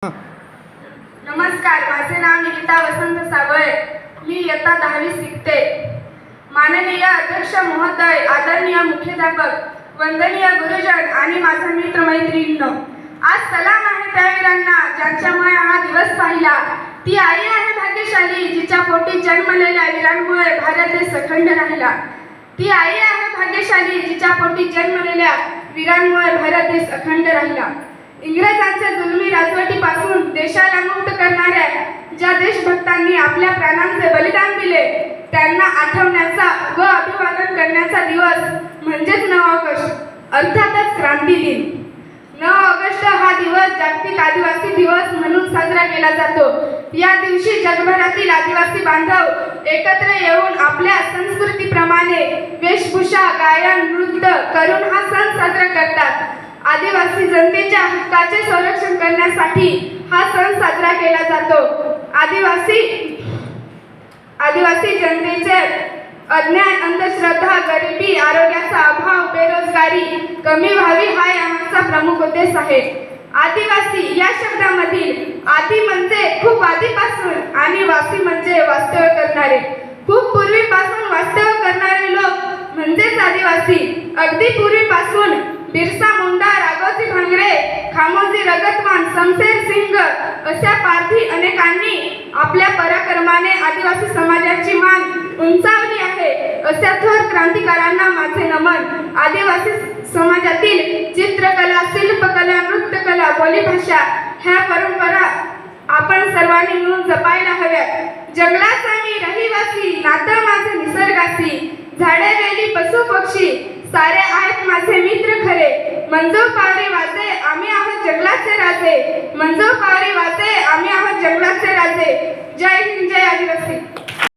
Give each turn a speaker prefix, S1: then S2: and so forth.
S1: नमस्कार, माझे नाव निकिता वसंत साबळे. मी इयत्ता 10वी शिकते. माननीय अध्यक्ष महोदय, आदरणीय मुख्याध्यापक, वंदनीय गुरुजन आणि माझा मित्र मैत्रिणींनो, आज सलाम आहे त्या वीरांना ज्यांच्यामुळे हा दिवस पाहिला. ती आई आहे भाग्यशाली जिच्या पोटी जन्मलेल्या वीरांमुळे भारत देश अखंड राहिला. ती आई आहे भाग्यशाली जिच्या पोटी जन्मलेल्या वीरांमुळे भारत देश अखंड राहिला. इंग्रजांच्या जुलमी राजवटीपासून देशाला मुक्त करणाऱ्या ज्या देशभक्तांनी आपल्या प्राणांचे बलिदान दिले त्यांना आठवण्याचा व अभिवादन करण्याचा दिवस म्हणजेच 9 ऑगस्ट, अर्थातच क्रांती दिन. 9 ऑगस्ट हा दिवस जागतिक आदिवासी दिवस म्हणून साजरा केला जातो. या दिवशी जगभरातील आदिवासी बांधव एकत्र येऊन आपल्या संस्कृतीप्रमाणे वेशभूषा, गायन, नृत्य करून हा सण साजरा करतात. आदिवासी जनतेच्या हक्काचे संरक्षण करण्यासाठी हा सण साजरा केला जातो. आदिवासी जनतेचे अज्ञान, अंधश्रद्धा, गरिबी, आरोग्याचा अभाव, बेरोजगारी कमी व्हावी हा यामागचा प्रमुख उद्देश आहे. आदिवासी या शब्दामधील आदि म्हणजे खूप आधीपासून आणि वासी म्हणजे वास्तव्य करणारे. खूप पूर्वीपासून वास्तव्य करणारे लोक म्हणजेच आदिवासी. अगदी पूर्वीपासून बिरसा मुंडा, राघोजी भांगरे, खामोजी रगतवान, शमशेर सिंग अशा पारधी अनेकांनी आपल्या पराक्रमाने आदिवासी समाजाची मान उंचावली आहे. अशा थोर क्रांतिकारांना माझे नमन. आदिवासी समाजातील चित्रकला, शिल्पकला, नृत्यकला, बोलीभाषा ह्या परंपरा आपण सर्वांनी मिळून जपायला हव्यात. जंगलाचा मी रहिवासी, नातं माझे निसर्गाशी, झाडे, वेली, पशु, पक्षी सारे आहेत माझे मित्र खरे. मंजू पावरी वाजे, आम्ही आहोत जंगलाचे राजे. मंजू पावरी वाजे, आम्ही आहोत जंगलाचे राजे. जय हिंद, जय आदिवासी.